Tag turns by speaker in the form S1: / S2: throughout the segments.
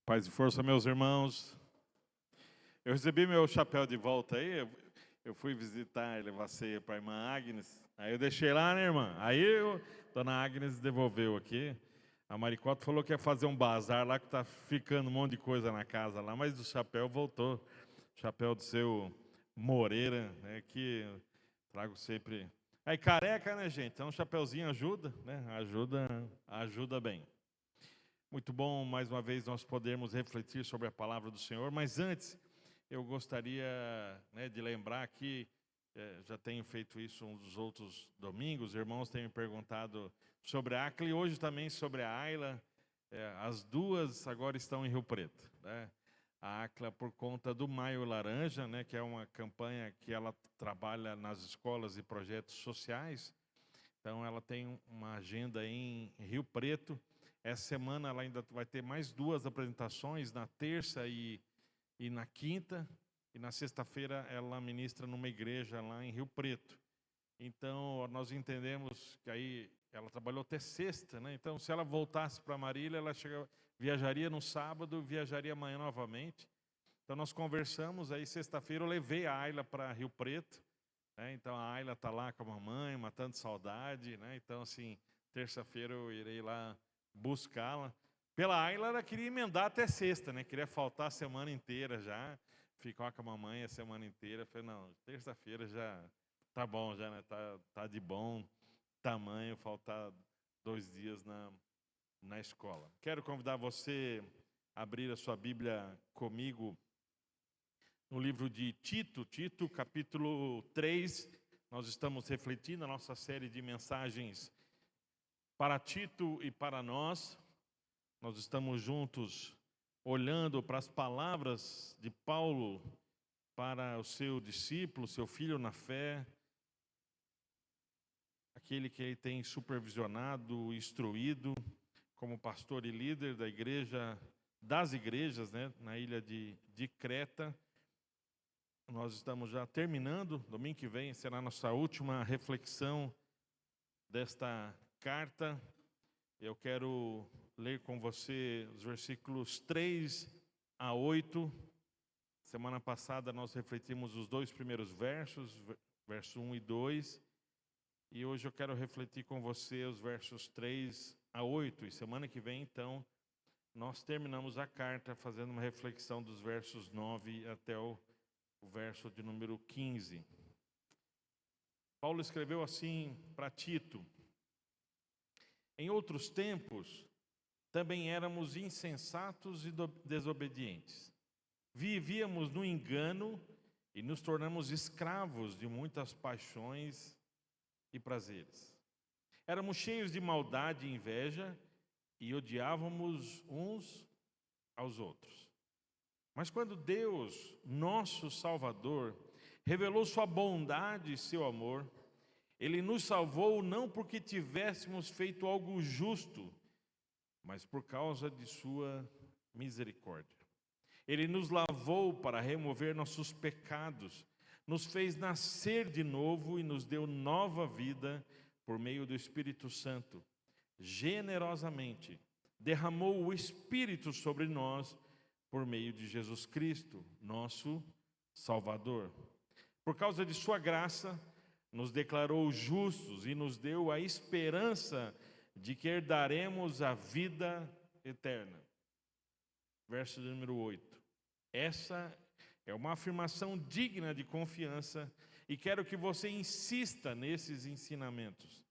S1: Paz e força, meus irmãos. Eu recebi meu chapéu de volta aí. Eu fui visitar e levar ceia para a irmã Agnes. Aí eu deixei lá, né, irmã? Dona Agnes devolveu aqui. A Maricota falou que ia fazer um bazar lá, que tá ficando um monte de coisa na casa lá, mas o chapéu voltou. O chapéu do seu Moreira, né, que trago sempre. Aí careca, né, gente? Então um chapéuzinho ajuda, né? Ajuda bem. Muito bom, mais uma vez, nós podermos refletir sobre a palavra do Senhor, mas antes, eu gostaria, né, de lembrar que já tenho feito isso um dos outros domingos, os irmãos têm me perguntado sobre a Acla e hoje também sobre a Ayla. As duas agora estão em Rio Preto, né? A Acla por conta do Maio Laranja, né, que é uma campanha que ela trabalha nas escolas e projetos sociais. Então ela tem uma agenda em Rio Preto. Essa semana ela ainda vai ter mais duas apresentações, na terça e na quinta. E na sexta-feira ela ministra numa igreja lá em Rio Preto. Então nós entendemos que aí ela trabalhou até sexta, né? Então se ela voltasse para Marília, ela viajaria no sábado, viajaria amanhã novamente. Então nós conversamos, aí sexta-feira eu levei a Ayla para Rio Preto. Então a Ayla está lá com a mamãe, matando saudade, né? Então assim, terça-feira eu irei lá buscá-la. Pela Ayla ela queria emendar até sexta, né? Queria faltar a semana inteira já, ficar com a mamãe a semana inteira. Eu falei, não, terça-feira já tá bom, já, né? Tá de bom tamanho faltar 2 dias na escola. Quero convidar você a abrir a sua Bíblia comigo no livro de Tito, capítulo 3, nós estamos refletindo a nossa série de mensagens para Tito e para nós. Nós estamos juntos olhando para as palavras de Paulo para o seu discípulo, seu filho na fé, aquele que ele tem supervisionado, instruído como pastor e líder da igreja, das igrejas, né, na ilha de Creta. Nós estamos já terminando, domingo que vem será a nossa última reflexão desta carta. Eu quero ler com você os versículos 3 a 8. Semana passada nós refletimos os 2 primeiros versos, verso 1 e 2. E hoje eu quero refletir com você os versos 3 a 8. E semana que vem, então, nós terminamos a carta fazendo uma reflexão dos versos 9 até o verso de número 15. Paulo escreveu assim para Tito: em outros tempos, também éramos insensatos e desobedientes. Vivíamos no engano e nos tornamos escravos de muitas paixões e prazeres. Éramos cheios de maldade e inveja e odiávamos uns aos outros. Mas quando Deus, nosso Salvador, revelou sua bondade e seu amor, Ele nos salvou não porque tivéssemos feito algo justo, mas por causa de sua misericórdia. Ele nos lavou para remover nossos pecados, nos fez nascer de novo e nos deu nova vida por meio do Espírito Santo. Generosamente derramou o Espírito sobre nós por meio de Jesus Cristo, nosso Salvador. Por causa de sua graça, nos declarou justos e nos deu a esperança de que herdaremos a vida eterna. Verso número 8. Essa é uma afirmação digna de confiança e quero que você insista nesses ensinamentos,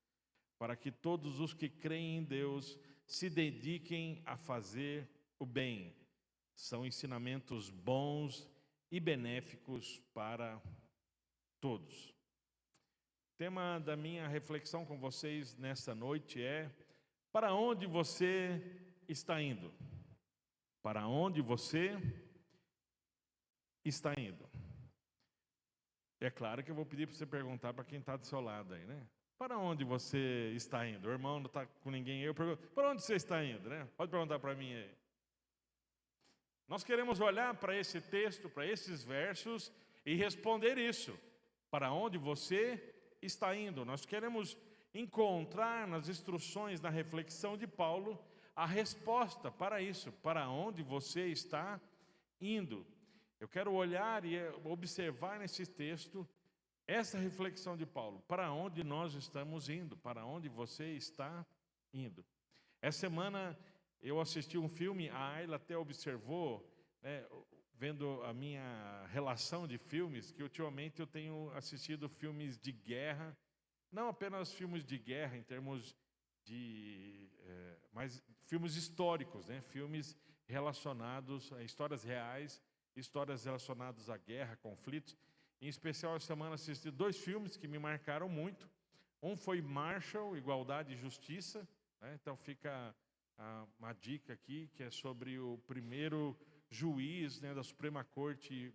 S1: para que todos os que creem em Deus se dediquem a fazer o bem. São ensinamentos bons e benéficos para todos. O tema da minha reflexão com vocês nesta noite é: para onde você está indo? Para onde você está indo? É claro que eu vou pedir para você perguntar para quem está do seu lado aí, né? Para onde você está indo? O irmão não está com ninguém aí, eu pergunto: para onde você está indo, né? Pode perguntar para mim aí. Nós queremos olhar para esse texto, para esses versos e responder isso: para onde você está indo? Nós queremos encontrar nas instruções, na reflexão de Paulo, a resposta para isso, para onde você está indo. Eu quero olhar e observar nesse texto essa reflexão de Paulo, para onde nós estamos indo, para onde você está indo. Essa semana eu assisti um filme, a Ayla até observou, né, vendo a minha relação de filmes, que ultimamente eu tenho assistido filmes de guerra, não apenas filmes de guerra em termos de, mas filmes históricos, né, filmes relacionados a histórias reais, histórias relacionadas à guerra, conflitos. Em especial, essa semana assisti 2 filmes que me marcaram muito. Um foi Marshall, Igualdade e Justiça, né? Então fica uma dica aqui, que é sobre o primeiro juiz, né, da Suprema Corte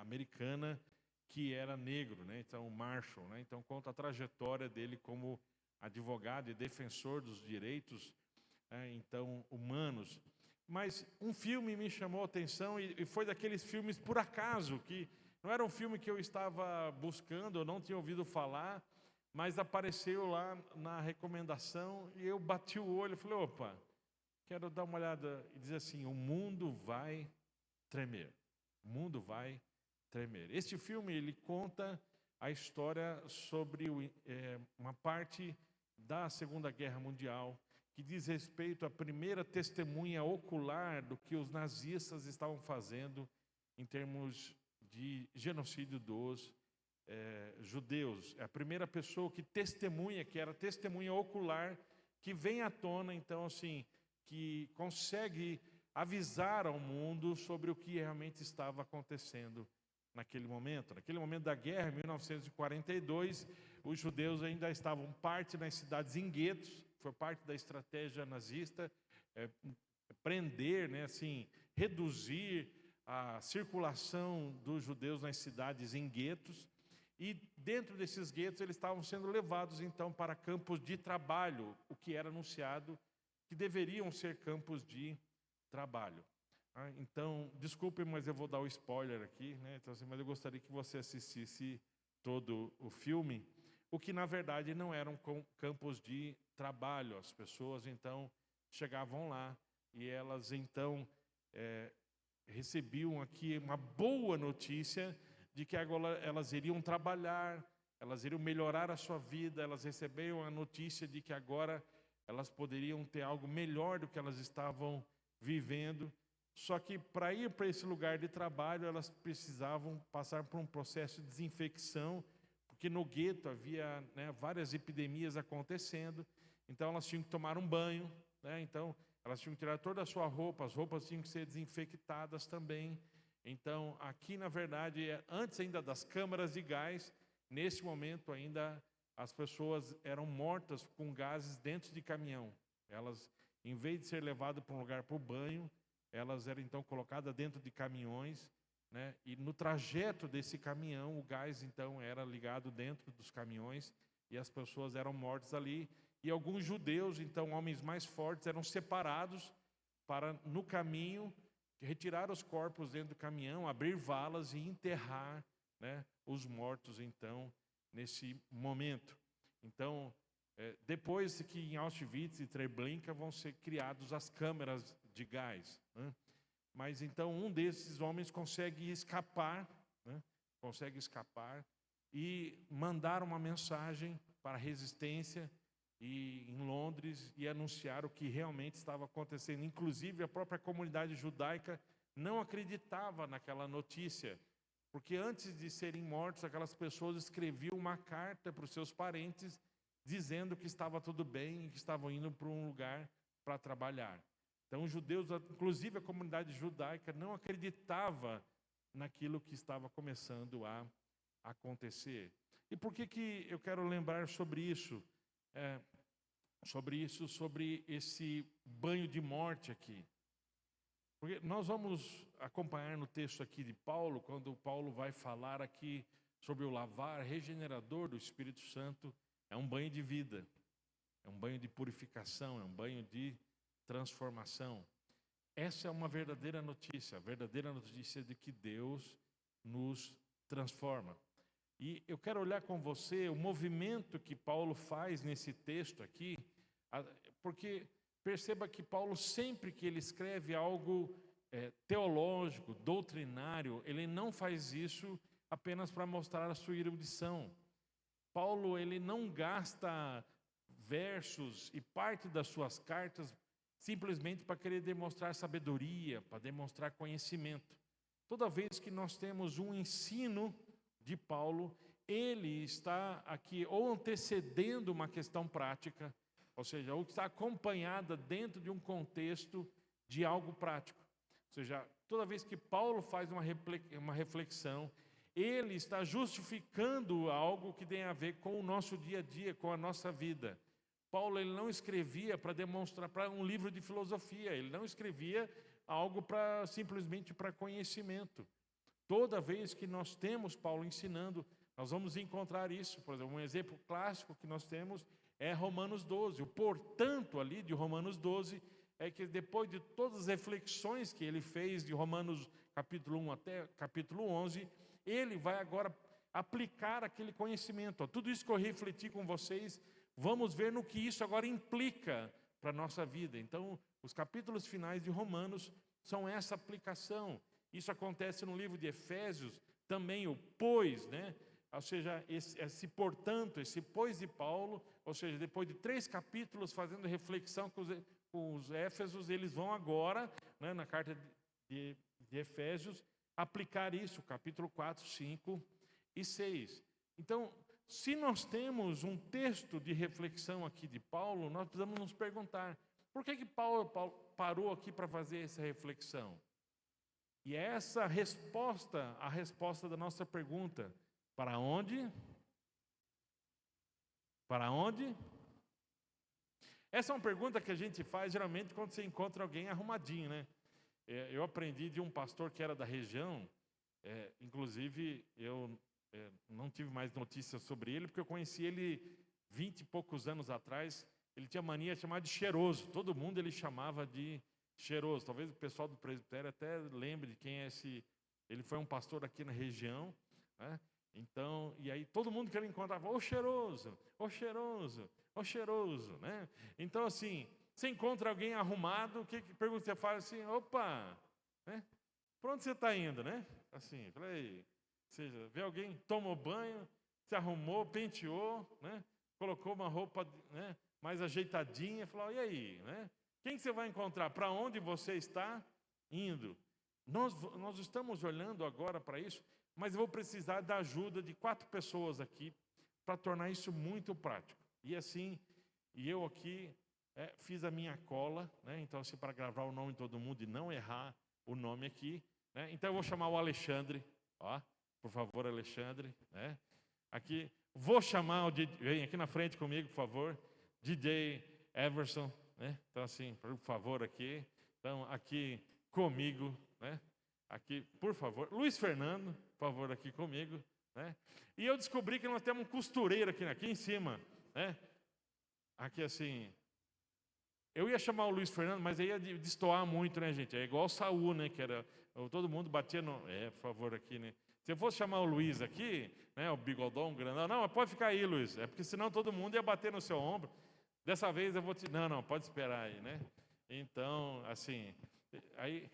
S1: americana, que era negro, né? Então, Marshall, né? Então conta a trajetória dele como advogado e defensor dos direitos, então, humanos. Mas um filme me chamou a atenção e foi daqueles filmes por acaso, que não era um filme que eu estava buscando, eu não tinha ouvido falar, mas apareceu lá na recomendação e eu bati o olho e falei, opa, quero dar uma olhada e dizer assim, o mundo vai tremer. O mundo vai tremer. Este filme, ele conta a história sobre uma parte da Segunda Guerra Mundial, que diz respeito à primeira testemunha ocular do que os nazistas estavam fazendo em termos de genocídio dos judeus. É a primeira pessoa que testemunha, que era testemunha ocular, que vem à tona, então, assim, que consegue avisar ao mundo sobre o que realmente estava acontecendo naquele momento. Naquele momento da guerra, em 1942, os judeus ainda estavam parte nas cidades em guetos, foi parte da estratégia nazista, prender, né, assim, reduzir a circulação dos judeus nas cidades em guetos, e dentro desses guetos eles estavam sendo levados então para campos de trabalho, o que era anunciado que deveriam ser campos de trabalho. Então, desculpe, mas eu vou dar o spoiler aqui, né? Então, assim, mas eu gostaria que você assistisse todo o filme, o que na verdade não eram campos de trabalho. As pessoas então chegavam lá e elas então recebiam aqui uma boa notícia de que agora elas iriam trabalhar, elas iriam melhorar a sua vida, elas recebiam a notícia de que agora elas poderiam ter algo melhor do que elas estavam vivendo. Só que para ir para esse lugar de trabalho, elas precisavam passar por um processo de desinfecção, porque no gueto havia, né, várias epidemias acontecendo, então elas tinham que tomar um banho, né? Então elas tinham que tirar toda a sua roupa, as roupas tinham que ser desinfectadas também. Então aqui, na verdade, antes ainda das câmaras de gás, nesse momento ainda as pessoas eram mortas com gases dentro de caminhão. Elas, em vez de ser levadas para um lugar para o banho, elas eram então colocadas dentro de caminhões, né? E no trajeto desse caminhão, o gás então era ligado dentro dos caminhões e as pessoas eram mortas ali. E alguns judeus, então homens mais fortes, eram separados para no caminho retirar os corpos dentro do caminhão, abrir valas e enterrar, né, os mortos então nesse momento. Então, depois que em Auschwitz e Treblinka vão ser criadas as câmeras de gás, né? Mas então um desses homens consegue escapar, né? Consegue escapar e mandar uma mensagem para a resistência em Londres e anunciar o que realmente estava acontecendo. Inclusive a própria comunidade judaica não acreditava naquela notícia, porque antes de serem mortos, aquelas pessoas escreviam uma carta para os seus parentes dizendo que estava tudo bem e que estavam indo para um lugar para trabalhar. Então os judeus, inclusive a comunidade judaica, não acreditava naquilo que estava começando a acontecer. E por que eu quero lembrar sobre isso? Sobre esse banho de morte aqui. Porque nós vamos acompanhar no texto aqui de Paulo, quando Paulo vai falar aqui sobre o lavar regenerador do Espírito Santo. É um banho de vida, é um banho de purificação, é um banho de transformação. Essa é uma verdadeira notícia, a verdadeira notícia de que Deus nos transforma. E eu quero olhar com você o movimento que Paulo faz nesse texto aqui, porque perceba que Paulo, sempre que ele escreve algo teológico, doutrinário, ele não faz isso apenas para mostrar a sua erudição. Paulo, ele não gasta versos e parte das suas cartas simplesmente para querer demonstrar sabedoria, para demonstrar conhecimento. Toda vez que nós temos um ensino de Paulo, ele está aqui ou antecedendo uma questão prática, ou seja, ou está acompanhada dentro de um contexto de algo prático. Ou seja, toda vez que Paulo faz uma reflexão, ele está justificando algo que tem a ver com o nosso dia a dia, com a nossa vida. Paulo, ele não escrevia para demonstrar, para um livro de filosofia, ele não escrevia algo simplesmente para conhecimento. Toda vez que nós temos Paulo ensinando, nós vamos encontrar isso. Por exemplo, um exemplo clássico que nós temos é Romanos 12. O portanto ali de Romanos 12 é que depois de todas as reflexões que ele fez de Romanos capítulo 1 até capítulo 11, ele vai agora aplicar aquele conhecimento. Tudo isso que eu refleti com vocês, vamos ver no que isso agora implica para a nossa vida. Então, os capítulos finais de Romanos são essa aplicação. Isso acontece no livro de Efésios, também o pois, né? Ou seja, portanto, esse pois de Paulo, ou seja, depois de 3 capítulos fazendo reflexão com os Éfesos, eles vão agora, né, na carta de Efésios, aplicar isso, capítulo 4, 5 e 6. Então, se nós temos um texto de reflexão aqui de Paulo, nós precisamos nos perguntar, por que Paulo parou aqui para fazer essa reflexão? E essa resposta, a resposta da nossa pergunta, para onde? Para onde? Essa é uma pergunta que a gente faz geralmente quando você encontra alguém arrumadinho, né? Eu aprendi de um pastor que era da região, inclusive eu não tive mais notícias sobre ele, porque eu conheci ele 20 e poucos anos atrás. Ele tinha mania de chamar de cheiroso, todo mundo ele chamava de cheiroso. Talvez o pessoal do presbitério até lembre de quem é esse. Ele foi um pastor aqui na região, né? Então, e aí todo mundo que ele encontrava, ô cheiroso, ô cheiroso, ô cheiroso, né? Então, assim, você encontra alguém arrumado, que pergunta você faz assim, opa, né? Para onde você está indo, né? Assim, falei, ou seja, vê alguém, tomou banho, se arrumou, penteou, né? Colocou uma roupa, né, mais ajeitadinha, falou, e aí, né? Quem que você vai encontrar? Para onde você está indo? Nós estamos olhando agora para isso, mas eu vou precisar da ajuda de 4 pessoas aqui para tornar isso muito prático. E assim, eu aqui fiz a minha cola, né? Então assim, para gravar o nome de todo mundo e não errar o nome aqui, né? Então eu vou chamar o Alexandre, ó, por favor, Alexandre, né? Aqui, vou chamar o DJ, vem aqui na frente comigo, por favor, DJ Everson, né? Então assim, por favor, aqui. Então aqui comigo, né? Aqui, por favor, Luiz Fernando, por favor, aqui comigo, né? E eu descobri que nós temos um costureiro aqui em cima, né? Aqui assim, eu ia chamar o Luiz Fernando, mas aí ia destoar muito, né, gente? É igual o Saul, né? Que era, todo mundo batia no... por favor, aqui, né? Se eu fosse chamar o Luiz aqui, né? O bigodão, grandão, não, mas pode ficar aí, Luiz. É porque senão todo mundo ia bater no seu ombro. Dessa vez eu vou te... Não, pode esperar aí, né? Então, assim, aí...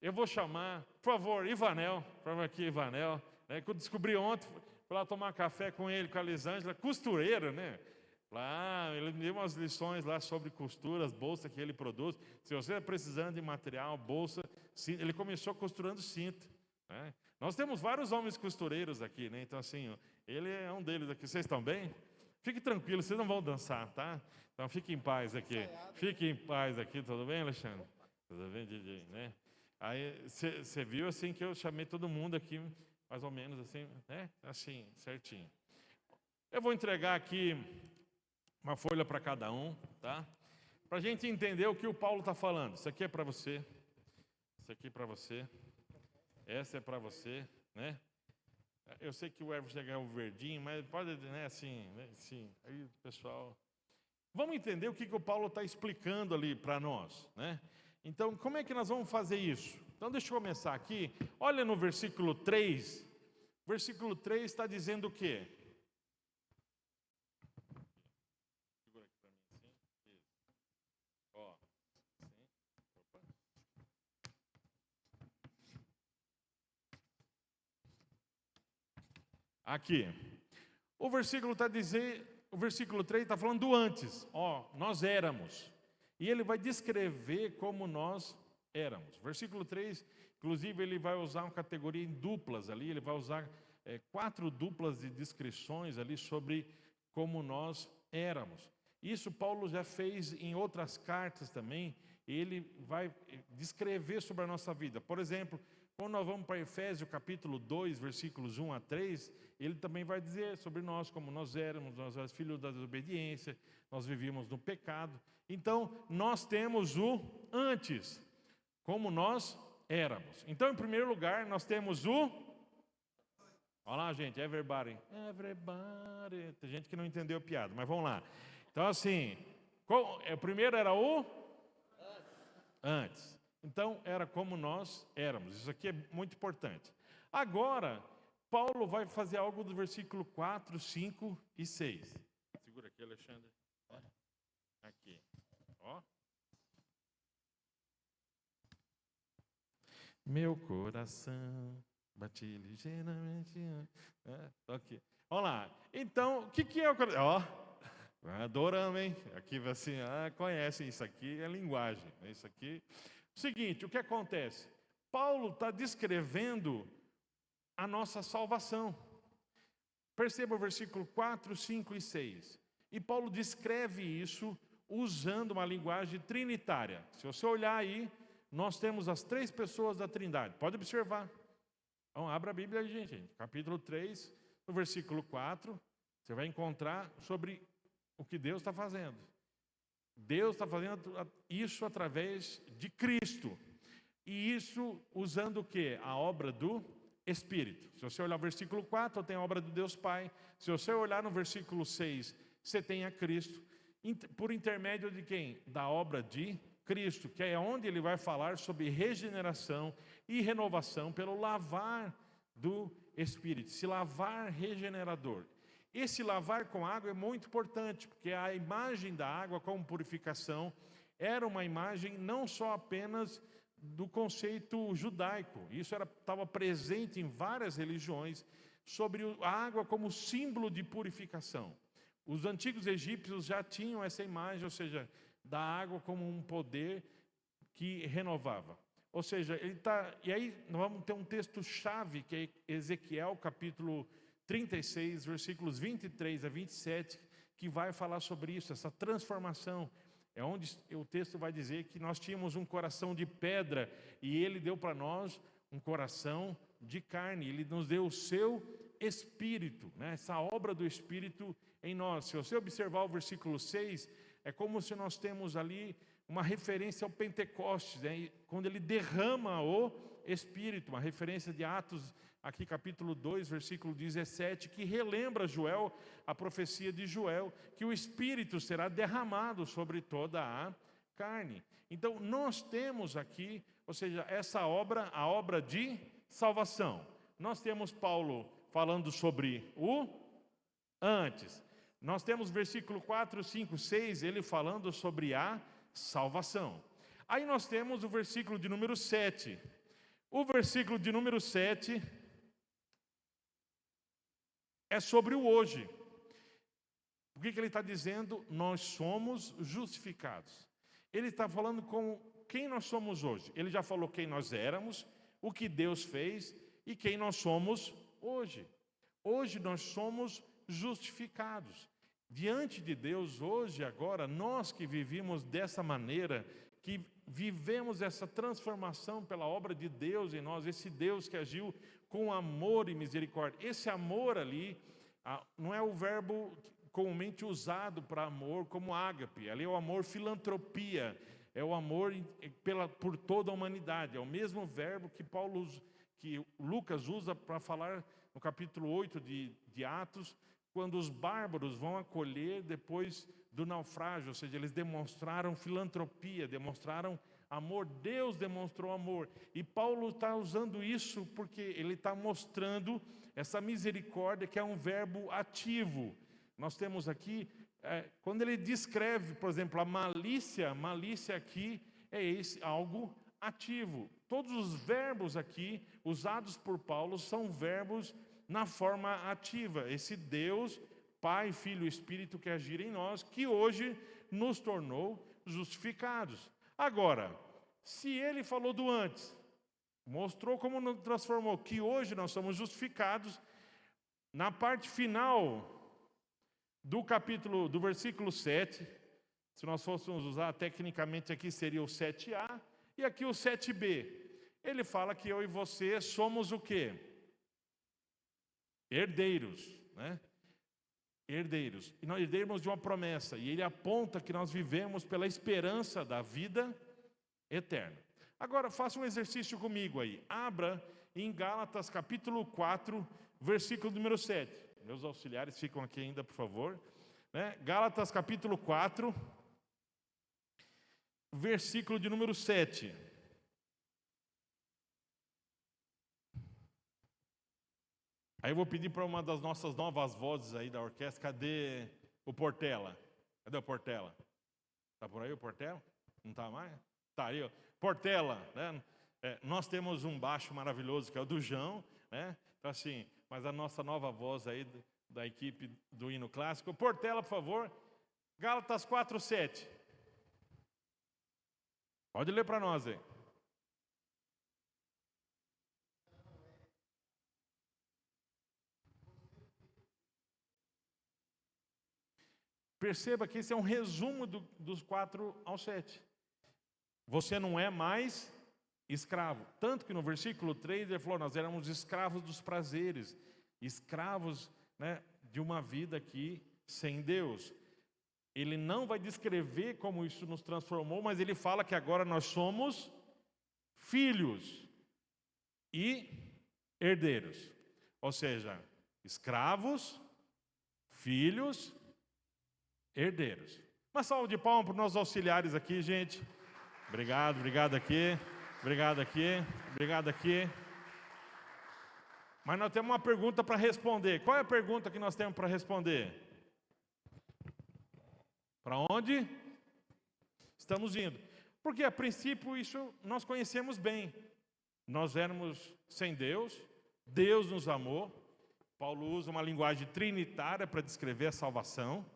S1: Eu vou chamar, por favor, Ivanel, por favor, aqui, Ivanel, né, que eu descobri ontem, fui lá tomar café com ele, com a Elisângela, costureira, né? Lá, ele me deu umas lições lá sobre costuras, bolsa que ele produz. Se você está precisando de material, bolsa, ele começou costurando cinto, né? Nós temos vários homens costureiros aqui, né? Então, assim, ele é um deles aqui. Vocês estão bem? Fique tranquilo, vocês não vão dançar, tá? Então, fique em paz aqui. Fique em paz aqui, tudo bem, Alexandre? Tudo bem, DJ, né? Aí você viu assim que eu chamei todo mundo aqui, mais ou menos assim, né? Assim, certinho. Eu vou entregar aqui uma folha para cada um, tá? Para a gente entender o que o Paulo está falando. Isso aqui é para você. Isso aqui é para você. Essa é para você, né? Eu sei que o Everson já ganhou o verdinho, mas pode, né? Assim, né? Sim. Aí, pessoal, vamos entender o que o Paulo está explicando ali para nós, né? Então, como é que nós vamos fazer isso? Então, deixa eu começar aqui. Olha no versículo 3. O versículo 3 está dizendo o quê? Segura aqui para mim assim. Isso. Ó. aqui. O versículo 3 está falando do antes. Nós éramos. E ele vai descrever como nós éramos. Versículo 3, inclusive, ele vai usar uma categoria em duplas ali. Ele vai usar 4 duplas de descrições ali sobre como nós éramos. Isso Paulo já fez em outras cartas também. Ele vai descrever sobre a nossa vida. Por exemplo, quando nós vamos para Efésios capítulo 2, versículos 1 a 3, ele também vai dizer sobre nós, como nós éramos filhos da desobediência, nós vivíamos no pecado. Então, nós temos o antes, como nós éramos. Então, em primeiro lugar, nós temos o... Olha lá, gente, everybody. Tem gente que não entendeu a piada, mas vamos lá. Então, assim, o primeiro era o... Antes. Então, era como nós éramos. Isso aqui é muito importante. Agora, Paulo vai fazer algo do versículo 4, 5 e 6. Segura aqui, Alexandre. Aqui. Meu coração bate ligeiramente. Ok. Vamos lá. Então, o que é o coração? Adoramos, hein? Aqui assim, conhecem isso aqui, é linguagem. Isso aqui. Seguinte, o que acontece? Paulo está descrevendo a nossa salvação. Perceba o versículo 4, 5 e 6. E Paulo descreve isso usando uma linguagem trinitária. Se você olhar aí, nós temos as 3 pessoas da Trindade. Pode observar. Então, abra a Bíblia aí, gente. Capítulo 3, no versículo 4, você vai encontrar sobre o que Deus está fazendo. Deus está fazendo isso através de Cristo. E isso usando o quê? A obra do Espírito. Se você olhar o versículo 4, tem a obra de Deus Pai. Se você olhar no versículo 6, você tem a Cristo. Por intermédio de quem? Da obra de Cristo, que é onde ele vai falar sobre regeneração e renovação pelo lavar do Espírito. Se lavar regenerador. Esse lavar com água é muito importante, porque a imagem da água como purificação era uma imagem não só apenas do conceito judaico. Isso estava presente em várias religiões, sobre a água como símbolo de purificação. Os antigos egípcios já tinham essa imagem, ou seja, da água como um poder que renovava. Ou seja, e aí nós vamos ter um texto-chave, que é Ezequiel capítulo 36, versículos 23 a 27, que vai falar sobre isso, essa transformação. É onde o texto vai dizer que nós tínhamos um coração de pedra e ele deu para nós um coração de carne. Ele nos deu o seu Espírito, né? Essa obra do Espírito em nós. Se você observar o versículo 6, é como se nós temos ali uma referência ao Pentecostes, né? Quando ele derrama o Espírito, uma referência de Atos, aqui capítulo 2, versículo 17, que relembra Joel, a profecia de Joel, que o Espírito será derramado sobre toda a carne. Então, nós temos aqui, ou seja, essa obra, a obra de salvação. Nós temos Paulo falando sobre o antes. Nós temos versículo 4, 5, 6, ele falando sobre a salvação. Aí nós temos o versículo de número 7. O versículo de número 7 é sobre o hoje. O que ele está dizendo? Nós somos justificados. Ele está falando com quem nós somos hoje. Ele já falou quem nós éramos, o que Deus fez e quem nós somos hoje. Hoje nós somos justificados. Diante de Deus, hoje, agora, nós que vivemos dessa maneira, que vivemos essa transformação pela obra de Deus em nós, esse Deus que agiu com amor e misericórdia. Esse amor ali, não é o verbo comumente usado para amor como ágape, ali é o amor filantropia, é o amor por toda a humanidade, é o mesmo verbo que Lucas usa para falar no capítulo 8 de Atos, quando os bárbaros vão acolher depois do naufrágio, ou seja, eles demonstraram filantropia, demonstraram amor, Deus demonstrou amor. E Paulo está usando isso porque ele está mostrando essa misericórdia, que é um verbo ativo. Nós temos aqui, quando ele descreve, por exemplo, a malícia aqui é algo ativo. Todos os verbos aqui usados por Paulo são verbos na forma ativa. Esse Deus, Pai, Filho e Espírito que agir em nós, que hoje nos tornou justificados. Agora, se ele falou do antes, mostrou como nos transformou, que hoje nós somos justificados, na parte final do versículo 7, se nós fôssemos usar tecnicamente aqui seria o 7a e aqui o 7b. Ele fala que eu e você somos o quê? Herdeiros, né? Herdeiros. E nós herdeiros de uma promessa. E ele aponta que nós vivemos pela esperança da vida eterna. Agora, faça um exercício comigo aí. Abra em Gálatas capítulo 4, versículo número 7. Meus auxiliares ficam aqui ainda, por favor. Né? Gálatas capítulo 4, versículo de número 7. Aí eu vou pedir para uma das nossas novas vozes aí da orquestra. Cadê o Portela? Cadê o Portela? Está por aí o Portela? Não está mais? Está aí, ó. Portela, né? Nós temos um baixo maravilhoso que é o do João, né? Então assim, mas a nossa nova voz aí da equipe do hino clássico. Portela, por favor. Gálatas 4:7. Pode ler para nós aí. Perceba que esse é um resumo dos 4 ao 7. Você não é mais escravo. Tanto que no versículo 3 ele falou, nós éramos escravos dos prazeres, escravos, né, de uma vida aqui sem Deus. Ele não vai descrever como isso nos transformou, mas ele fala que agora nós somos filhos e herdeiros. Ou seja, escravos, filhos, herdeiros. Uma salva de palmas para os nossos auxiliares aqui, gente. Obrigado, obrigado aqui. Obrigado aqui, obrigado aqui. Mas nós temos uma pergunta para responder. Qual é a pergunta que nós temos para responder? Para onde estamos indo? Porque a princípio isso nós conhecemos bem. Nós éramos sem Deus, Deus nos amou. Paulo usa uma linguagem trinitária para descrever a salvação.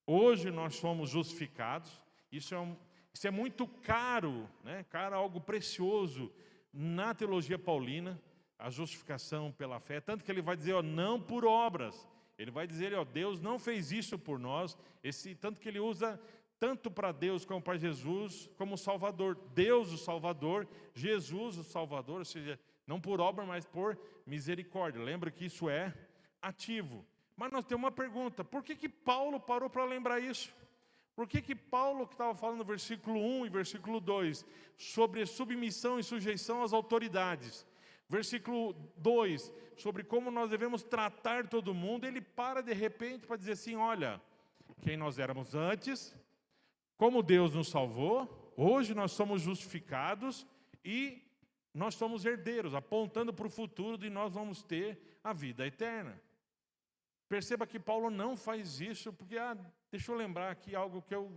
S1: Hoje nós somos justificados. Isso é muito caro, né? Caro, algo precioso na teologia paulina, a justificação pela fé. Tanto que ele vai dizer, ó, não por obras. Ele vai dizer, ó, Deus não fez isso por nós. Tanto que ele usa tanto para Deus como para Jesus como Salvador. Deus o Salvador, Jesus o Salvador, ou seja, não por obra, mas por misericórdia. Lembra que isso é ativo. Mas nós temos uma pergunta, por que Paulo parou para lembrar isso? Por que Paulo, que estava falando no versículo 1 e versículo 2, sobre submissão e sujeição às autoridades, versículo 2, sobre como nós devemos tratar todo mundo, ele para de repente para dizer assim, olha, quem nós éramos antes, como Deus nos salvou, hoje nós somos justificados e nós somos herdeiros, apontando para o futuro de nós vamos ter a vida eterna. Perceba que Paulo não faz isso, porque, deixa eu lembrar aqui algo que eu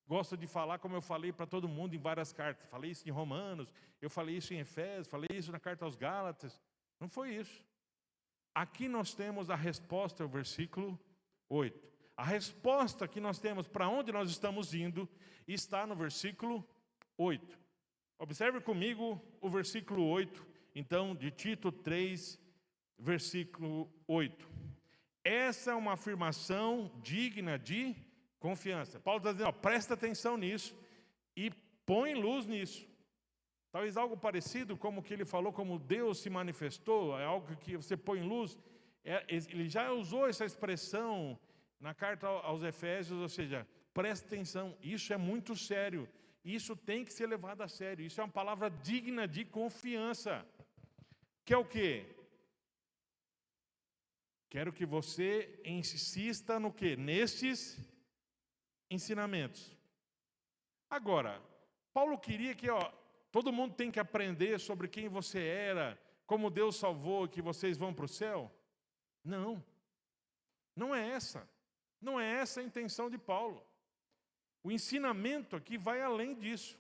S1: gosto de falar, como eu falei para todo mundo em várias cartas. Falei isso em Romanos, eu falei isso em Efésios, falei isso na carta aos Gálatas. Não foi isso. Aqui nós temos a resposta ao versículo 8. A resposta que nós temos para onde nós estamos indo está no versículo 8. Observe comigo o versículo 8, então, de Tito 3, versículo 8. Essa é uma afirmação digna de confiança. Paulo está dizendo, ó, presta atenção nisso e põe luz nisso. Talvez algo parecido como que ele falou, como Deus se manifestou, é algo que você põe luz. Ele já usou essa expressão na carta aos Efésios, ou seja, presta atenção, isso é muito sério, isso tem que ser levado a sério, isso é uma palavra digna de confiança. Que é o quê? Quero que você insista no quê? Nestes ensinamentos. Agora, Paulo queria que, ó, todo mundo tem que aprender sobre quem você era, como Deus salvou e que vocês vão para o céu? Não. Não é essa. Não é essa a intenção de Paulo. O ensinamento aqui vai além disso.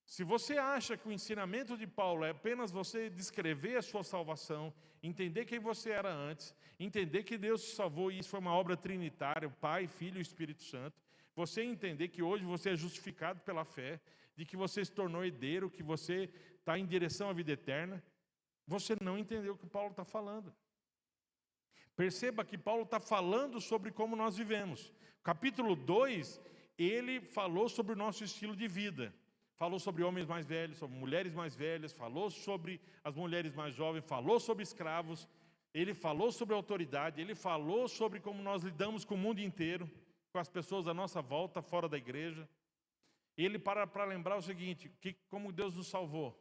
S1: Se você acha que o ensinamento de Paulo é apenas você descrever a sua salvação, entender quem você era antes, entender que Deus te salvou e isso foi uma obra trinitária, o Pai, Filho e Espírito Santo, você entender que hoje você é justificado pela fé, de que você se tornou herdeiro, que você está em direção à vida eterna, você não entendeu o que Paulo está falando. Perceba que Paulo está falando sobre como nós vivemos. Capítulo 2, ele falou sobre o nosso estilo de vida. Falou sobre homens mais velhos, sobre mulheres mais velhas, falou sobre as mulheres mais jovens, falou sobre escravos, ele falou sobre autoridade, ele falou sobre como nós lidamos com o mundo inteiro, com as pessoas à nossa volta, fora da igreja. Ele para lembrar o seguinte, como Deus nos salvou.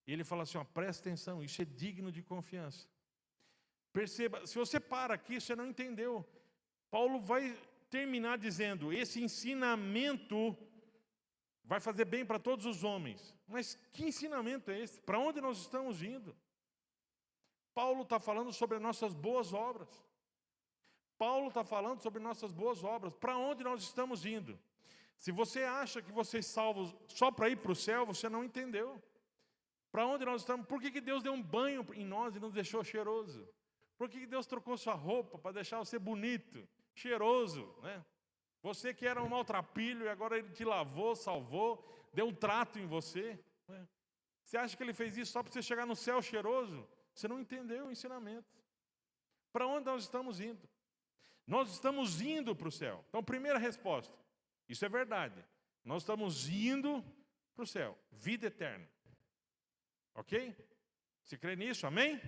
S1: Ele fala assim, presta atenção, isso é digno de confiança. Perceba, se você para aqui, você não entendeu. Paulo vai terminar dizendo, esse ensinamento vai fazer bem para todos os homens. Mas que ensinamento é esse? Para onde nós estamos indo? Paulo está falando sobre as nossas boas obras. Paulo está falando sobre nossas boas obras. Para onde nós estamos indo? Se você acha que você é salvo só para ir para o céu, você não entendeu. Para onde nós estamos? Por que Deus deu um banho em nós e nos deixou cheiroso? Por que Deus trocou sua roupa para deixar você bonito, cheiroso, né? Você que era um maltrapilho e agora Ele te lavou, salvou, deu um trato em você. Né? Você acha que Ele fez isso só para você chegar no céu cheiroso? Você não entendeu o ensinamento. Para onde nós estamos indo? Nós estamos indo para o céu. Então, primeira resposta. Isso é verdade. Nós estamos indo para o céu. Vida eterna. Ok? Você crê nisso? Amém?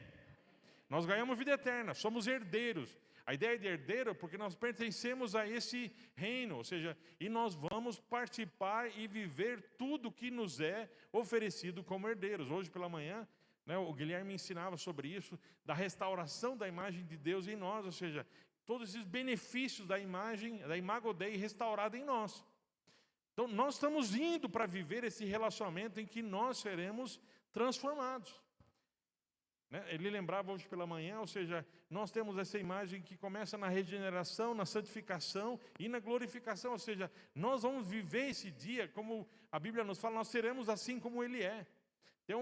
S1: Nós ganhamos vida eterna. Somos herdeiros. A ideia de herdeiro é porque nós pertencemos a esse reino, ou seja, e nós vamos participar e viver tudo que nos é oferecido como herdeiros. Hoje pela manhã, né, o Guilherme ensinava sobre isso, da restauração da imagem de Deus em nós, ou seja, todos esses benefícios da imagem, da Imago Dei restaurada em nós. Então nós estamos indo para viver esse relacionamento em que nós seremos transformados. Ele lembrava hoje pela manhã, ou seja, nós temos essa imagem que começa na regeneração, na santificação e na glorificação, ou seja, nós vamos viver esse dia, como a Bíblia nos fala, nós seremos assim como Ele é. Tem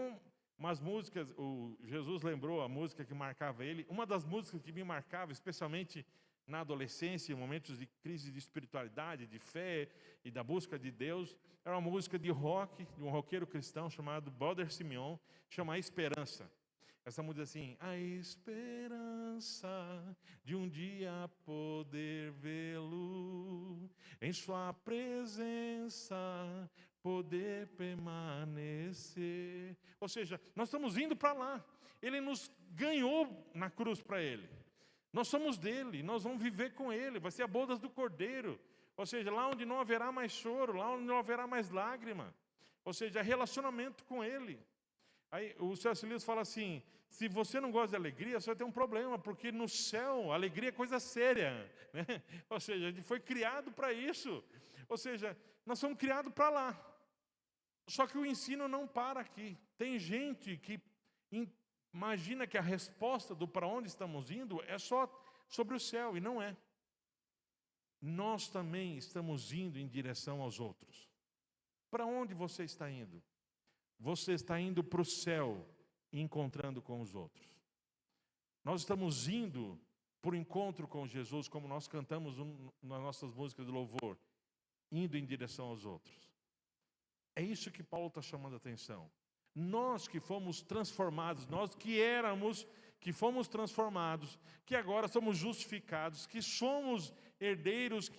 S1: umas músicas, o Jesus lembrou a música que marcava ele, uma das músicas que me marcava, especialmente na adolescência, em momentos de crise de espiritualidade, de fé e da busca de Deus, era uma música de rock, de um roqueiro cristão chamado Brother Simeon, chama Esperança. Essa música diz assim, a esperança de um dia poder vê-lo, em sua presença poder permanecer. Ou seja, nós estamos indo para lá. Ele nos ganhou na cruz para Ele. Nós somos dele, nós vamos viver com Ele, vai ser a bodas do Cordeiro. Ou seja, lá onde não haverá mais choro, lá onde não haverá mais lágrima. Ou seja, relacionamento com Ele. Aí o C.S. Lewis fala assim, se você não gosta de alegria, você vai ter um problema, porque no céu, a alegria é coisa séria. Né? Ou seja, a gente foi criado para isso. Ou seja, nós somos criados para lá. Só que o ensino não para aqui. Tem gente que imagina que a resposta do para onde estamos indo é só sobre o céu, e não é. Nós também estamos indo em direção aos outros. Para onde você está indo? Você está indo para o céu e encontrando com os outros. Nós estamos indo por encontro com Jesus, como nós cantamos nas nossas músicas de louvor, indo em direção aos outros. É isso que Paulo está chamando a atenção. Nós que fomos transformados, nós que éramos, que fomos transformados, que agora somos justificados, que somos herdeiros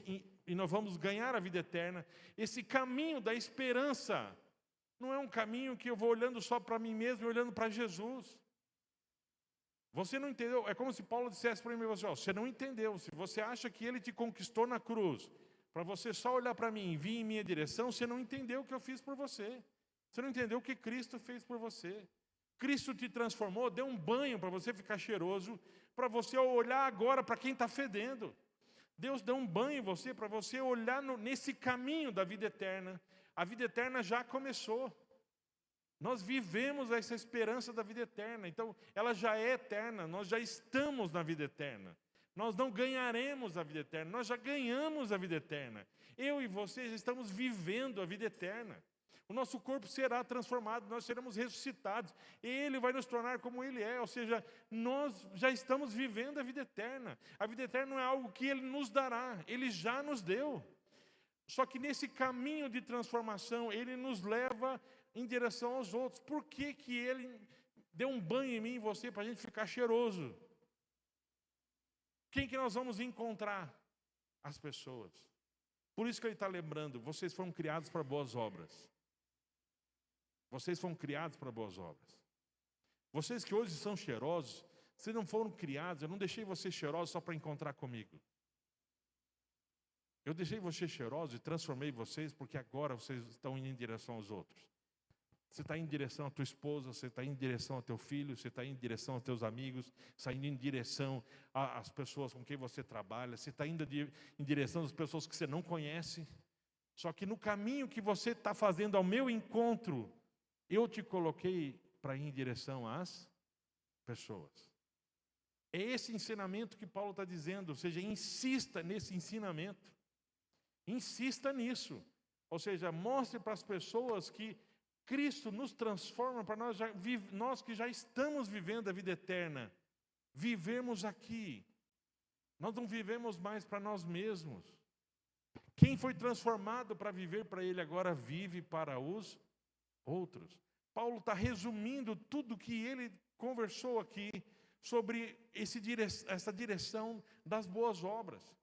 S1: e nós vamos ganhar a vida eterna. Esse caminho da esperança não é um caminho que eu vou olhando só para mim mesmo e olhando para Jesus. Você não entendeu? É como se Paulo dissesse para mim, você não entendeu. Se você acha que Ele te conquistou na cruz, para você só olhar para mim e vir em minha direção, você não entendeu o que eu fiz por você. Você não entendeu o que Cristo fez por você. Cristo te transformou, deu um banho para você ficar cheiroso, para você olhar agora para quem está fedendo. Deus deu um banho em você, para você olhar nesse caminho da vida eterna. A vida eterna já começou. Nós vivemos essa esperança da vida eterna. Então, ela já é eterna. Nós já estamos na vida eterna. Nós não ganharemos a vida eterna. Nós já ganhamos a vida eterna. Eu e vocês estamos vivendo a vida eterna. O nosso corpo será transformado, nós seremos ressuscitados. Ele vai nos tornar como Ele é. Ou seja, nós já estamos vivendo a vida eterna. A vida eterna não é algo que Ele nos dará, Ele já nos deu. Só que nesse caminho de transformação, Ele nos leva em direção aos outros. Por que que Ele deu um banho em mim e em você para a gente ficar cheiroso? Quem que nós vamos encontrar? As pessoas. Por isso que Ele está lembrando, vocês foram criados para boas obras. Vocês foram criados para boas obras. Vocês que hoje são cheirosos, vocês não foram criados, eu não deixei vocês cheirosos só para encontrar comigo. Eu deixei vocês cheirosos e transformei vocês porque agora vocês estão indo em direção aos outros. Você está indo em direção à tua esposa, você está indo em direção ao teu filho, você está indo em direção aos teus amigos, você está indo em direção às pessoas com quem você trabalha, você está indo em direção às pessoas que você não conhece. Só que no caminho que você está fazendo ao meu encontro, eu te coloquei para ir em direção às pessoas. É esse ensinamento que Paulo está dizendo, ou seja, insista nesse ensinamento. Insista nisso. Ou seja, mostre para as pessoas que Cristo nos transforma para nós que já estamos vivendo a vida eterna, vivemos aqui. Nós não vivemos mais para nós mesmos. Quem foi transformado para viver para Ele agora vive para os outros. Paulo está resumindo tudo que ele conversou aqui sobre essa direção das boas obras.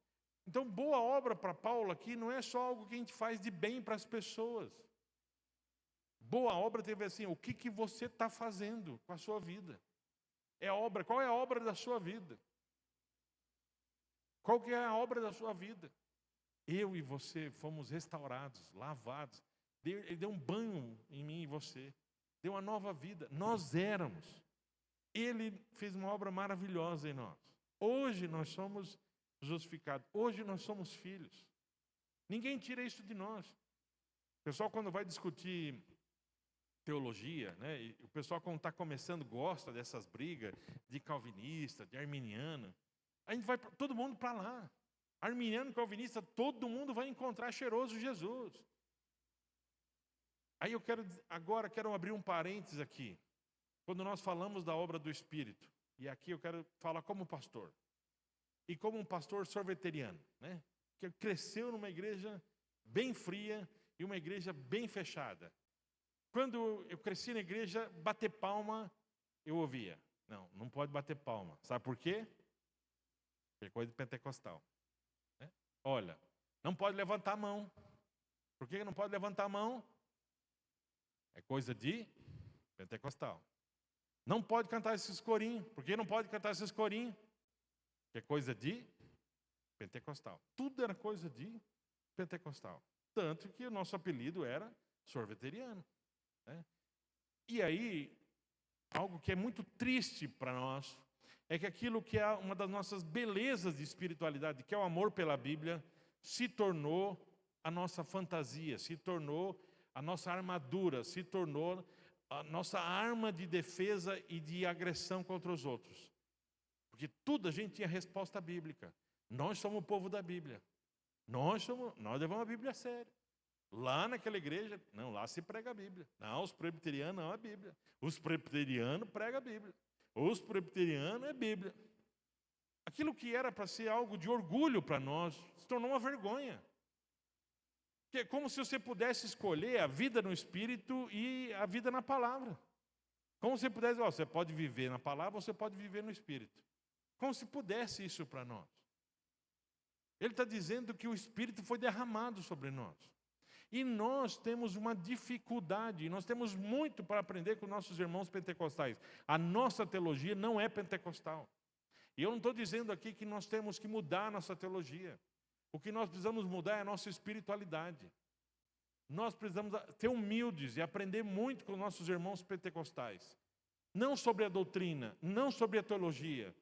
S1: Então, boa obra para Paulo aqui não é só algo que a gente faz de bem para as pessoas. Boa obra tem a ver assim, o que você está fazendo com a sua vida? Qual é a obra da sua vida? Qual que é a obra da sua vida? Eu e você fomos restaurados, lavados. Ele deu um banho em mim e você. Deu uma nova vida. Nós éramos. Ele fez uma obra maravilhosa em nós. Hoje nós somos justificados. Hoje nós somos filhos. Ninguém tira isso de nós. O pessoal, quando vai discutir teologia, né, e o pessoal, quando está começando, gosta dessas brigas de calvinista, de arminiana. A gente vai todo mundo para lá. Arminiano, calvinista, todo mundo vai encontrar cheiroso Jesus. Aí eu quero abrir um parênteses aqui. Quando nós falamos da obra do Espírito, e aqui eu quero falar como pastor. E como um pastor sorveteriano, né? Que cresceu numa igreja bem fria e uma igreja bem fechada. Quando eu cresci na igreja, bater palma, eu ouvia. Não pode bater palma. Sabe por quê? É coisa de pentecostal. Né? Olha, não pode levantar a mão. Por que não pode levantar a mão? É coisa de pentecostal. Não pode cantar esses corinhos. Por que não pode cantar esses corinhos? É coisa de pentecostal. Tudo era coisa de pentecostal. Tanto que o nosso apelido era sorveteriano. Né? E aí, algo que é muito triste para nós, é que aquilo que é uma das nossas belezas de espiritualidade, que é o amor pela Bíblia, se tornou a nossa fantasia, se tornou a nossa armadura, se tornou a nossa arma de defesa e de agressão contra os outros. Porque tudo a gente tinha resposta bíblica. Nós somos o povo da Bíblia. Nós levamos a Bíblia a sério. Lá naquela igreja, não, lá se prega a Bíblia. Não, os presbiterianos não é a Bíblia. Os presbiterianos pregam a Bíblia. Os presbiterianos é Bíblia. Aquilo que era para ser algo de orgulho para nós, se tornou uma vergonha. Que é como se você pudesse escolher a vida no Espírito e a vida na palavra. Como se pudesse, você pode viver na palavra, você pode viver no Espírito. Como se pudesse isso para nós. Ele está dizendo que o Espírito foi derramado sobre nós. E nós temos uma dificuldade, nós temos muito para aprender com nossos irmãos pentecostais. A nossa teologia não é pentecostal. E eu não estou dizendo aqui que nós temos que mudar a nossa teologia. O que nós precisamos mudar é a nossa espiritualidade. Nós precisamos ser humildes e aprender muito com nossos irmãos pentecostais. Não sobre a doutrina, não sobre a teologia,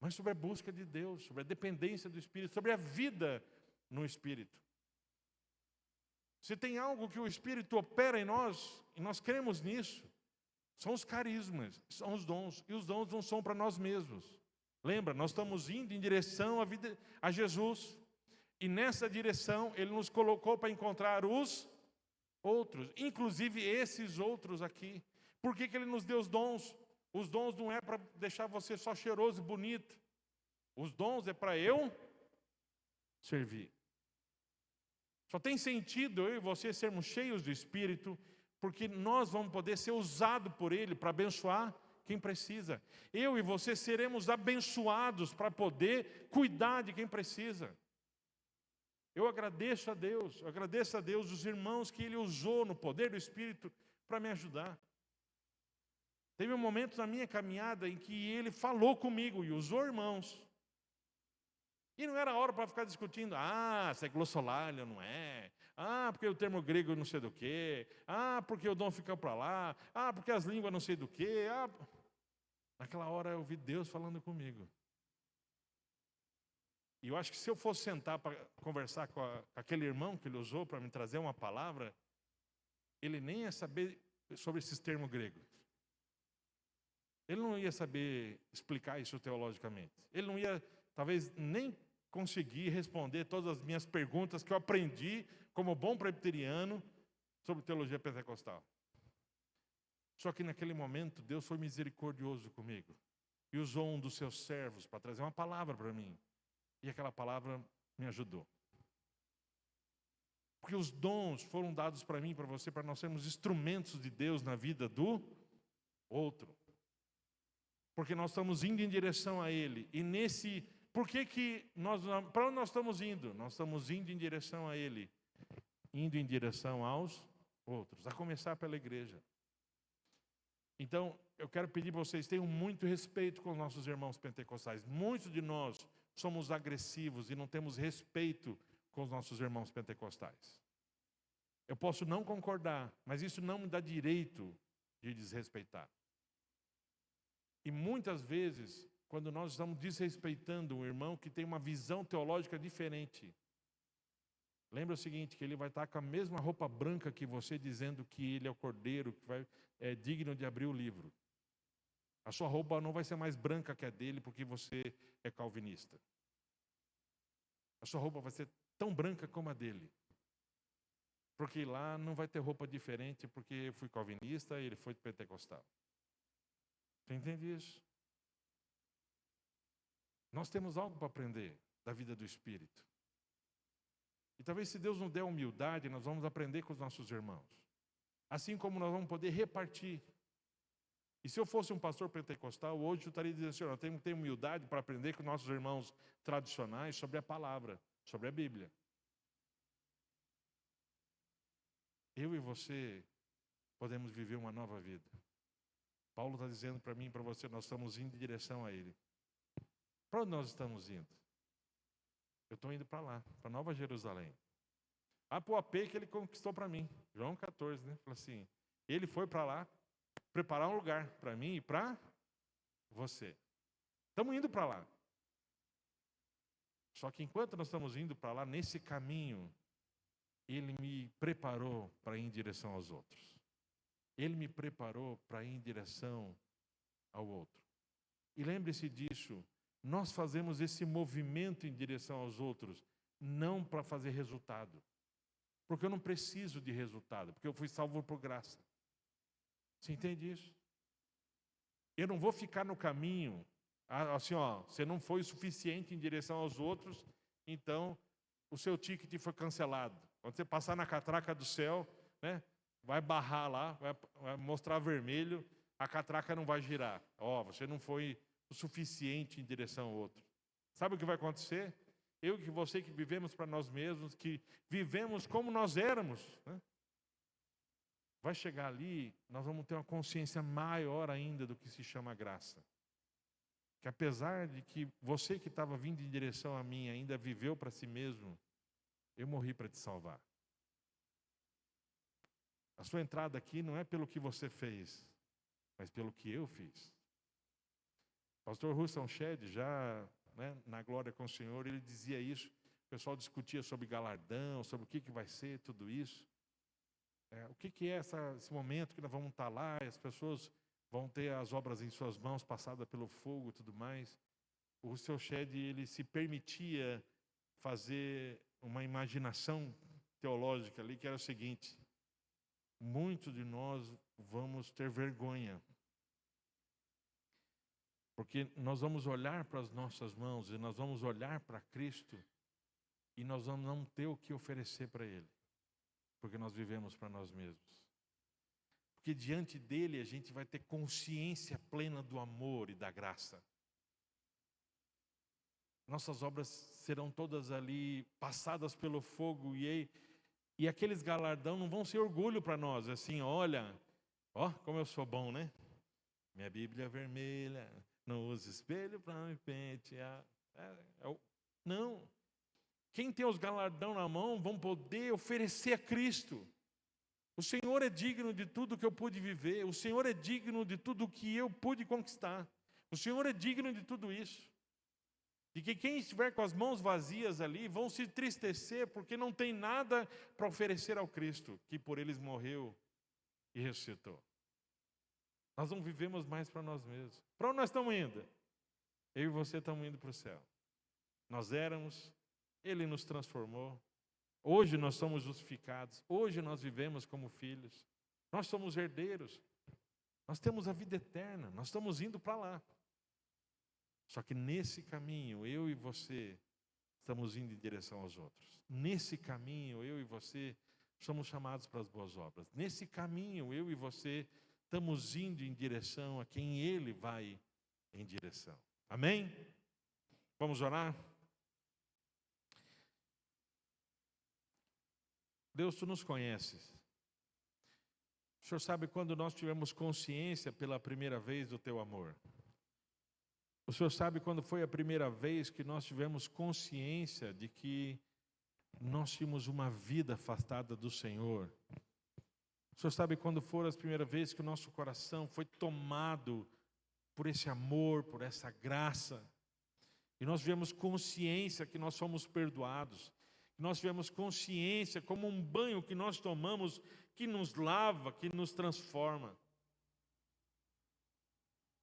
S1: mas sobre a busca de Deus, sobre a dependência do Espírito, sobre a vida no Espírito. Se tem algo que o Espírito opera em nós, e nós cremos nisso, são os carismas, são os dons. E os dons não são para nós mesmos. Lembra, nós estamos indo em direção a Jesus. E nessa direção, Ele nos colocou para encontrar os outros, inclusive esses outros aqui. Por que Ele nos deu os dons? Os dons não é para deixar você só cheiroso e bonito. Os dons é para eu servir. Só tem sentido eu e você sermos cheios do Espírito, porque nós vamos poder ser usados por Ele para abençoar quem precisa. Eu e você seremos abençoados para poder cuidar de quem precisa. Eu agradeço a Deus os irmãos que Ele usou no poder do Espírito para me ajudar. Teve um momento na minha caminhada em que Ele falou comigo e usou irmãos. E não era hora para ficar discutindo, se é glossolalia, não é. Porque o termo grego não sei do quê. Porque o dom fica para lá. Porque as línguas não sei do quê. Naquela hora eu ouvi Deus falando comigo. E eu acho que se eu fosse sentar para conversar com aquele irmão que Ele usou para me trazer uma palavra, ele nem ia saber sobre esses termos gregos. Ele não ia saber explicar isso teologicamente. Ele não ia, talvez, nem conseguir responder todas as minhas perguntas que eu aprendi como bom presbiteriano sobre teologia pentecostal. Só que naquele momento Deus foi misericordioso comigo e usou um dos seus servos para trazer uma palavra para mim. E aquela palavra me ajudou. Porque os dons foram dados para mim e para você, para nós sermos instrumentos de Deus na vida do outro. Porque nós estamos indo em direção a Ele. E para onde nós estamos indo? Nós estamos indo em direção a Ele. Indo em direção aos outros. A começar pela igreja. Então, eu quero pedir para vocês, tenham muito respeito com os nossos irmãos pentecostais. Muitos de nós somos agressivos e não temos respeito com os nossos irmãos pentecostais. Eu posso não concordar, mas isso não me dá direito de desrespeitar. E muitas vezes, quando nós estamos desrespeitando um irmão que tem uma visão teológica diferente, lembra o seguinte, que ele vai estar com a mesma roupa branca que você, dizendo que ele é o cordeiro, que é digno de abrir o livro. A sua roupa não vai ser mais branca que a dele porque você é calvinista. A sua roupa vai ser tão branca como a dele. Porque lá não vai ter roupa diferente porque eu fui calvinista e ele foi pentecostal. Você entende isso? Nós temos algo para aprender da vida do Espírito. E talvez se Deus nos der humildade, nós vamos aprender com os nossos irmãos. Assim como nós vamos poder repartir. E se eu fosse um pastor pentecostal, hoje eu estaria dizendo assim, eu tenho que ter humildade para aprender com nossos irmãos tradicionais sobre a palavra, sobre a Bíblia. Eu e você podemos viver uma nova vida. Paulo está dizendo para mim e para você, nós estamos indo em direção a Ele. Para onde nós estamos indo? Eu estou indo para lá, para Nova Jerusalém. Para o AP que Ele conquistou para mim. João 14, né? Fala assim, Ele foi para lá preparar um lugar para mim e para você. Estamos indo para lá. Só que enquanto nós estamos indo para lá, nesse caminho, Ele me preparou para ir em direção aos outros. Ele me preparou para ir em direção ao outro. E lembre-se disso, nós fazemos esse movimento em direção aos outros, não para fazer resultado. Porque eu não preciso de resultado, porque eu fui salvo por graça. Você entende isso? Eu não vou ficar no caminho, assim, você não foi o suficiente em direção aos outros, então o seu ticket foi cancelado. Quando você passar na catraca do céu, né, vai barrar lá, vai mostrar vermelho, a catraca não vai girar. Você não foi o suficiente em direção ao outro. Sabe o que vai acontecer? Eu e você que vivemos para nós mesmos, que vivemos como nós éramos, né? Vai chegar ali, nós vamos ter uma consciência maior ainda do que se chama graça. Que apesar de que você que estava vindo em direção a mim ainda viveu para si mesmo, eu morri para te salvar. A sua entrada aqui não é pelo que você fez, mas pelo que eu fiz. Pastor Russell Shedd, já na glória com o Senhor, ele dizia isso. O pessoal discutia sobre galardão, sobre o que vai ser tudo isso. O que é esse momento que nós vamos estar lá, e as pessoas vão ter as obras em suas mãos, passadas pelo fogo e tudo mais. O Russell Shedd, ele se permitia fazer uma imaginação teológica ali, que era o seguinte: muitos de nós vamos ter vergonha. Porque nós vamos olhar para as nossas mãos e nós vamos olhar para Cristo e nós vamos não ter o que oferecer para Ele. Porque nós vivemos para nós mesmos. Porque diante dEle a gente vai ter consciência plena do amor e da graça. Nossas obras serão todas ali passadas pelo fogo e aqueles galardão não vão ser orgulho para nós. Assim, olha, ó como eu sou bom, né? Minha Bíblia é vermelha, não uso espelho para me pentear. Não. Quem tem os galardão na mão vão poder oferecer a Cristo. O Senhor é digno de tudo que eu pude viver. O Senhor é digno de tudo que eu pude conquistar. O Senhor é digno de tudo isso. E que quem estiver com as mãos vazias ali vão se entristecer porque não tem nada para oferecer ao Cristo, que por eles morreu e ressuscitou. Nós não vivemos mais para nós mesmos. Para onde nós estamos indo? Eu e você estamos indo para o céu. Nós éramos, Ele nos transformou. Hoje nós somos justificados. Hoje nós vivemos como filhos. Nós somos herdeiros. Nós temos a vida eterna. Nós estamos indo para lá. Só que nesse caminho, eu e você estamos indo em direção aos outros. Nesse caminho, eu e você somos chamados para as boas obras. Nesse caminho, eu e você estamos indo em direção a quem Ele vai em direção. Amém? Vamos orar? Deus, Tu nos conheces. O Senhor sabe quando nós tivemos consciência pela primeira vez do Teu amor. O Senhor sabe quando foi a primeira vez que nós tivemos consciência de que nós tínhamos uma vida afastada do Senhor. O Senhor sabe quando foram as primeiras vezes que o nosso coração foi tomado por esse amor, por essa graça. E nós tivemos consciência que nós somos perdoados. Nós tivemos consciência como um banho que nós tomamos, que nos lava, que nos transforma.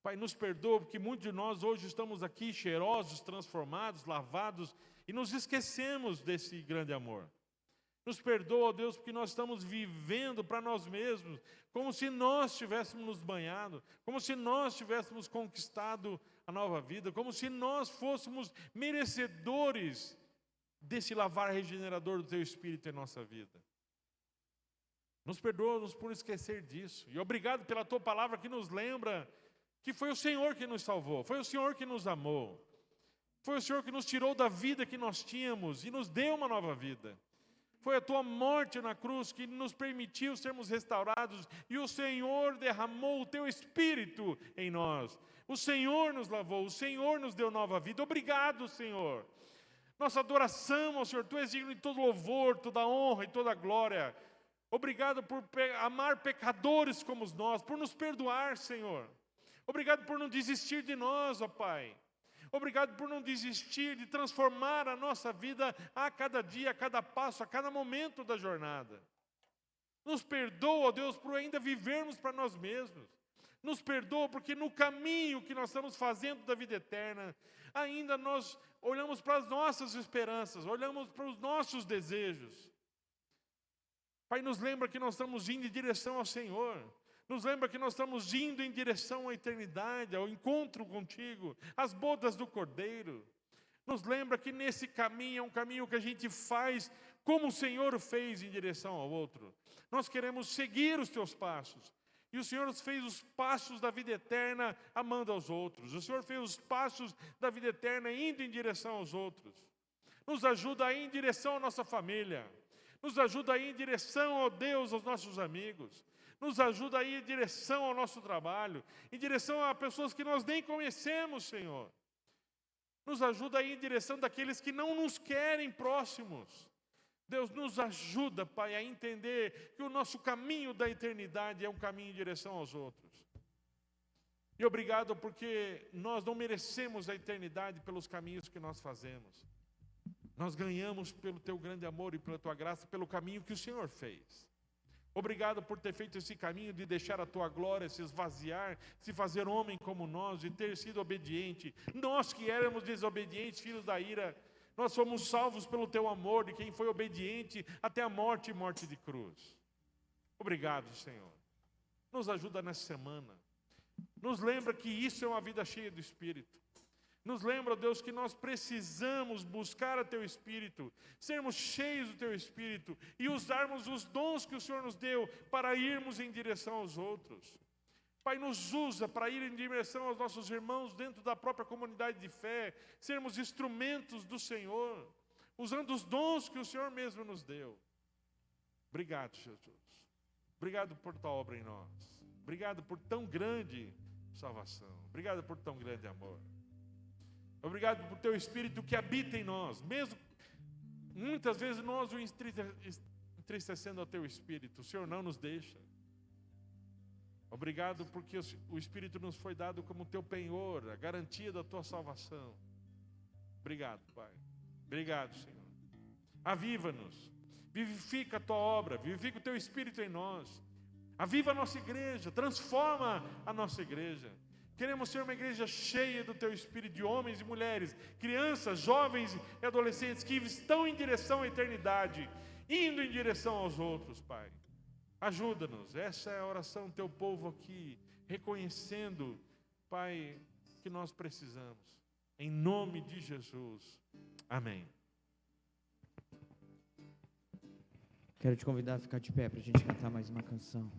S1: Pai, nos perdoa, porque muitos de nós hoje estamos aqui cheirosos, transformados, lavados, e nos esquecemos desse grande amor. Nos perdoa, ó Deus, porque nós estamos vivendo para nós mesmos, como se nós tivéssemos nos banhado, como se nós tivéssemos conquistado a nova vida, como se nós fôssemos merecedores desse lavar regenerador do Teu Espírito em nossa vida. Nos perdoa-nos por esquecer disso, e obrigado pela Tua palavra que nos lembra que foi o Senhor que nos salvou, foi o Senhor que nos amou, foi o Senhor que nos tirou da vida que nós tínhamos e nos deu uma nova vida. Foi a Tua morte na cruz que nos permitiu sermos restaurados e o Senhor derramou o Teu Espírito em nós. O Senhor nos lavou, o Senhor nos deu nova vida. Obrigado, Senhor. Nossa adoração ao Senhor, Tu és digno de todo louvor, toda honra e toda glória. Obrigado por amar pecadores como nós, por nos perdoar, Senhor. Obrigado por não desistir de nós, ó Pai. Obrigado por não desistir de transformar a nossa vida a cada dia, a cada passo, a cada momento da jornada. Nos perdoa, ó Deus, por ainda vivermos para nós mesmos. Nos perdoa porque no caminho que nós estamos fazendo da vida eterna, ainda nós olhamos para as nossas esperanças, olhamos para os nossos desejos. Pai, nos lembra que nós estamos indo em direção ao Senhor. Nos lembra que nós estamos indo em direção à eternidade, ao encontro contigo, às bodas do Cordeiro. Nos lembra que nesse caminho é um caminho que a gente faz como o Senhor fez em direção ao outro. Nós queremos seguir os Teus passos. E o Senhor fez os passos da vida eterna amando aos outros. O Senhor fez os passos da vida eterna indo em direção aos outros. Nos ajuda a ir em direção à nossa família. Nos ajuda a ir em direção, ó Deus, aos nossos amigos. Nos ajuda a ir em direção ao nosso trabalho, em direção a pessoas que nós nem conhecemos, Senhor. Nos ajuda a ir em direção daqueles que não nos querem próximos. Deus, nos ajuda, Pai, a entender que o nosso caminho da eternidade é um caminho em direção aos outros. E obrigado porque nós não merecemos a eternidade pelos caminhos que nós fazemos. Nós ganhamos pelo Teu grande amor e pela Tua graça, pelo caminho que o Senhor fez. Obrigado por ter feito esse caminho de deixar a Tua glória se esvaziar, se fazer homem como nós, de ter sido obediente. Nós que éramos desobedientes, filhos da ira, nós fomos salvos pelo Teu amor, de quem foi obediente até a morte e morte de cruz. Obrigado, Senhor. Nos ajuda nessa semana. Nos lembra que isso é uma vida cheia do Espírito. Nos lembra, Deus, que nós precisamos buscar a Teu Espírito, sermos cheios do Teu Espírito e usarmos os dons que o Senhor nos deu para irmos em direção aos outros. Pai, nos usa para ir em direção aos nossos irmãos dentro da própria comunidade de fé, sermos instrumentos do Senhor, usando os dons que o Senhor mesmo nos deu. Obrigado, Jesus. Obrigado por tua obra em nós. Obrigado por tão grande salvação. Obrigado por tão grande amor. Obrigado por teu Espírito que habita em nós. Mesmo muitas vezes nós o entristecendo ao teu Espírito, o Senhor não nos deixa. Obrigado porque o Espírito nos foi dado como teu penhor, a garantia da tua salvação. Obrigado, Pai. Obrigado, Senhor. Aviva-nos. Vivifica a tua obra, vivifica o teu Espírito em nós. Aviva a nossa igreja, transforma a nossa igreja. Queremos ser uma igreja cheia do teu Espírito, de homens e mulheres, crianças, jovens e adolescentes que estão em direção à eternidade, indo em direção aos outros, Pai. Ajuda-nos, essa é a oração do teu povo aqui, reconhecendo, Pai, que nós precisamos. Em nome de Jesus. Amém.
S2: Quero te convidar a ficar de pé para a gente cantar mais uma canção.